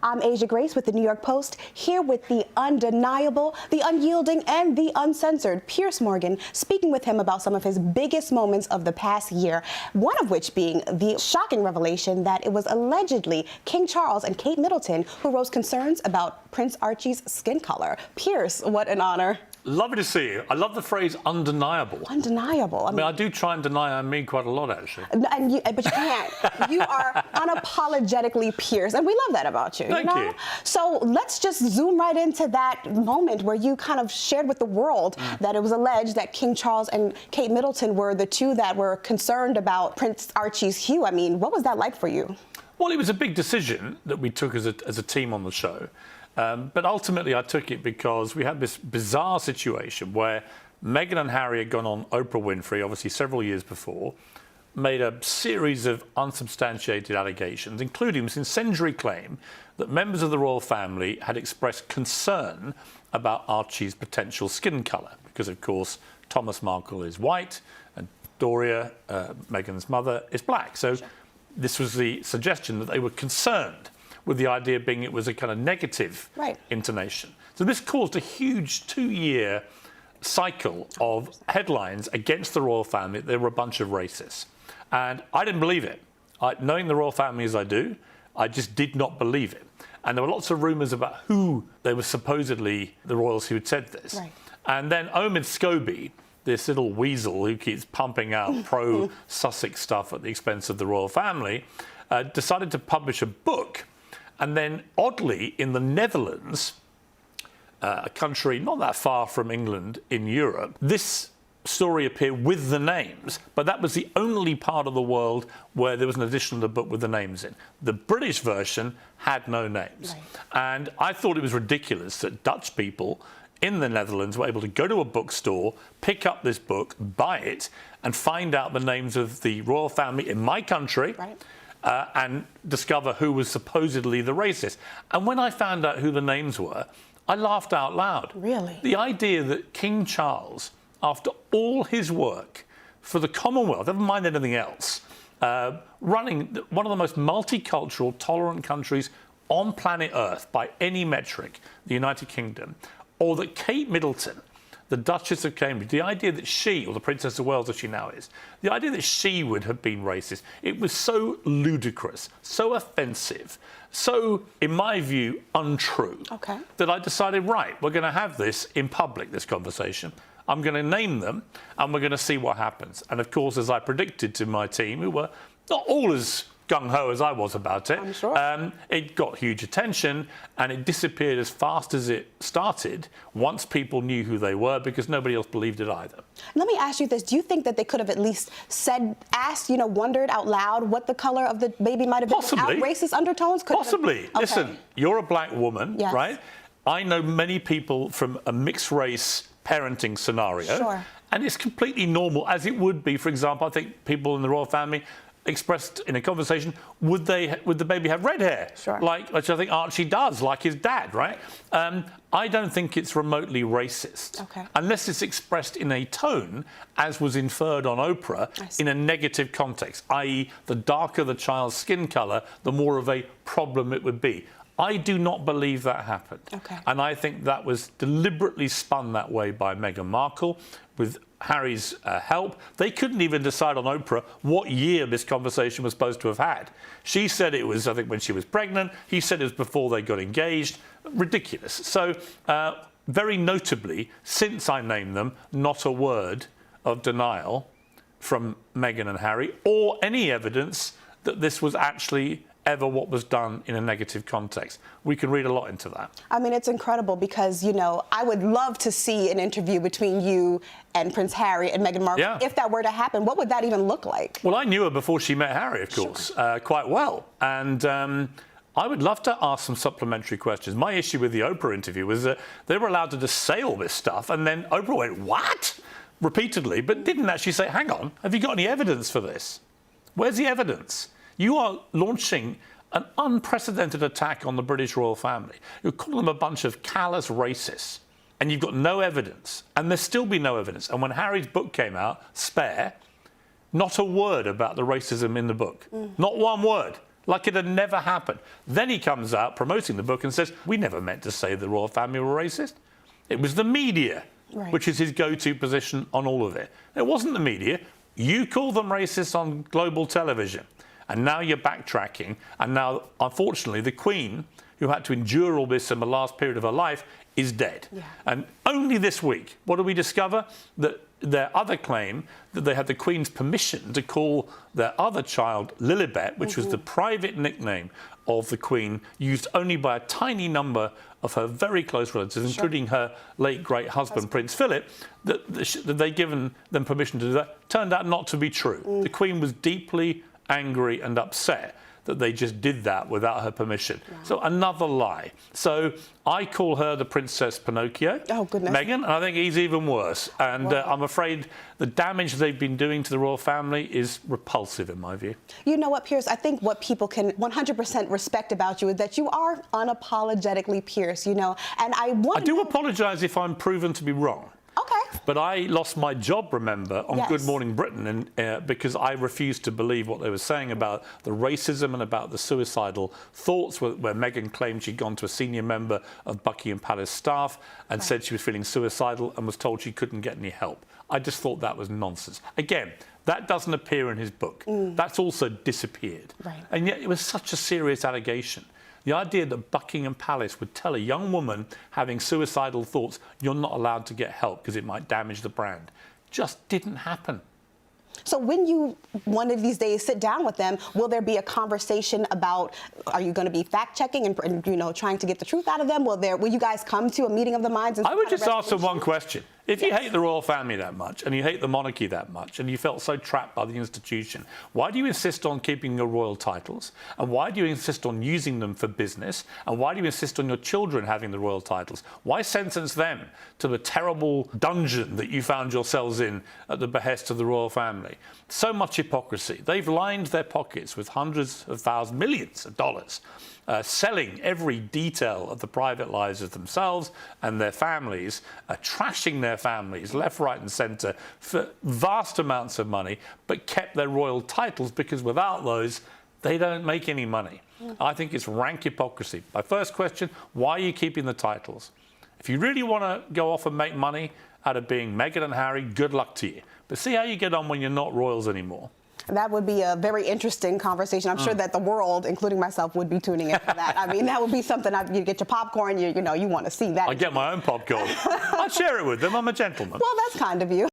I'm Asia Grace with the New York Post, here with the undeniable, the unyielding, and the uncensored Piers Morgan, speaking with him about some of his biggest moments of the past year, one of which being the shocking revelation that it was allegedly King Charles and Kate Middleton who raised concerns about Prince Archie's skin color. Piers, what an honor. Lovely to see you. I love the phrase undeniable. Undeniable. I mean, I do try and deny me quite a lot, actually. But you can't. You are unapologetically Piers, and we love that about you. Thank you. So let's just zoom right into that moment where you kind of shared with the world that it was alleged that King Charles and Kate Middleton were the two that were concerned about Prince Archie's hue. I mean, what was that like for you? Well, it was a big decision that we took as a team on the show. But ultimately, I took it because we had this bizarre situation where Meghan and Harry had gone on Oprah Winfrey, obviously several years before, made a series of unsubstantiated allegations, including this incendiary claim that members of the royal family had expressed concern about Archie's potential skin colour, because, of course, Thomas Markle is white and Doria, Meghan's mother, is black. So this was the suggestion that they were concerned, with the idea being it was a kind of negative intonation. So this caused a huge 2-year cycle of headlines against the royal family. They were a bunch of racists. And I didn't believe it. Knowing the royal family as I do, I just did not believe it. And there were lots of rumours about who they were supposedly the royals who had said this. And then Omid Scobie, this little weasel who keeps pumping out pro-Sussex stuff at the expense of the royal family, decided to publish a book. And then, oddly, in the Netherlands, a country not that far from England in Europe, this story appeared with the names, but that was the only part of the world where there was an edition of the book with the names in. The British version had no names. And I thought it was ridiculous that Dutch people in the Netherlands were able to go to a bookstore, pick up this book, buy it, and find out the names of the royal family in my country. And discover who was supposedly the racist. And when I found out who the names were, I laughed out loud. Really? The idea that King Charles, after all his work for the Commonwealth, never mind anything else, running one of the most multicultural, tolerant countries on planet Earth by any metric, the United Kingdom, or that Kate Middleton, the Duchess of Cambridge, the idea that she, or the Princess of Wales as she now is, the idea that she would have been racist, it was so ludicrous, so offensive, so, in my view, untrue, that I decided, right, we're going to have this in public, this conversation. I'm going to name them, and we're going to see what happens. And, of course, as I predicted to my team, who were not all as gung-ho as I was about it, I'm sure. It got huge attention, and it disappeared as fast as it started once people knew who they were, because nobody else believed it either. Let me ask you this. Do you think that they could have at least asked, wondered out loud what the color of the baby might have been? Possibly. Without racist undertones? Possibly. Listen, you're a black woman, right? I know many people from a mixed race parenting scenario, and it's completely normal, as it would be, for example, I think people in the royal family expressed in a conversation, would the baby have red hair? Which I think Archie does, like his dad, right? I don't think it's remotely racist, unless it's expressed in a tone, as was inferred on Oprah, in a negative context, i.e. the darker the child's skin colour, the more of a problem it would be. I do not believe that happened. And I think that was deliberately spun that way by Meghan Markle, with Harry's help. They couldn't even decide on Oprah what year this conversation was supposed to have had. She said it was, I think, when she was pregnant. He said it was before they got engaged. Ridiculous. So, very notably, since I named them, not a word of denial from Meghan and Harry, or any evidence that this was actually ever what was done in a negative context. We can read a lot into that. I mean, it's incredible because, I would love to see an interview between you and Prince Harry and Meghan Markle. If that were to happen, what would that even look like? Well, I knew her before she met Harry, of course, quite well. And I would love to ask some supplementary questions. My issue with the Oprah interview was that they were allowed to just say all this stuff, and then Oprah went, "What?" repeatedly, but didn't actually say, "Hang on, have you got any evidence for this? Where's the evidence? You are launching an unprecedented attack on the British royal family. You're calling them a bunch of callous racists, and you've got no evidence, and there'll still be no evidence." And when Harry's book came out, Spare, not a word about the racism in the book. Not one word. like it had never happened. Then he comes out promoting the book and says, we never meant to say the royal family were racist. It was the media, which is his go-to position on all of it. It wasn't the media. You call them racist on global television, and now you're backtracking. And now, unfortunately, the Queen, who had to endure all this in the last period of her life, is dead. Yeah. And only this week, what do we discover? That their other claim that they had the Queen's permission to call their other child Lilibet, which was the private nickname of the Queen, used only by a tiny number of her very close relatives, including her late great husband, Prince Philip, that they'd given them permission to do that, turned out not to be true. The Queen was deeply angry and upset that they just did that without her permission. Wow. So another lie. So I call her the Princess Pinocchio, Meghan, and I think he's even worse. And I'm afraid the damage they've been doing to the royal family is repulsive in my view. You know what, Piers? I think what people can 100% respect about you is that you are unapologetically Piers, you know. And I do apologise if I'm proven to be wrong. Okay. But I lost my job, remember, on Good Morning Britain because I refused to believe what they were saying about the racism and about the suicidal thoughts where Meghan claimed she'd gone to a senior member of Buckingham Palace staff and said she was feeling suicidal and was told she couldn't get any help. I just thought that was nonsense. Again, that doesn't appear in his book. That's also disappeared. Right. And yet it was such a serious allegation. The idea that Buckingham Palace would tell a young woman having suicidal thoughts, you're not allowed to get help because it might damage the brand, just didn't happen. So when you, one of these days, sit down with them, will there be a conversation about, are you going to be fact-checking and you know, trying to get the truth out of them? Will you guys come to a meeting of the minds? And I would just ask them one question. If you hate the royal family that much and you hate the monarchy that much and you felt so trapped by the institution, why do you insist on keeping your royal titles? And why do you insist on using them for business? And why do you insist on your children having the royal titles? Why sentence them to the terrible dungeon that you found yourselves in at the behest of the royal family? So much hypocrisy. They've lined their pockets with hundreds of thousands, millions of dollars, selling every detail of the private lives of themselves and their families, trashing their families left, right and centre for vast amounts of money, but kept their royal titles because without those, they don't make any money. I think it's rank hypocrisy. My first question, why are you keeping the titles? If you really want to go off and make money out of being Meghan and Harry, good luck to you. But see how you get on when you're not royals anymore. That would be a very interesting conversation. I'm sure that the world, including myself, would be tuning in for that. I mean, that would be something. You get your popcorn. You know, you want to see that. I get my own popcorn. I'd share it with them. I'm a gentleman. Well, that's kind of you.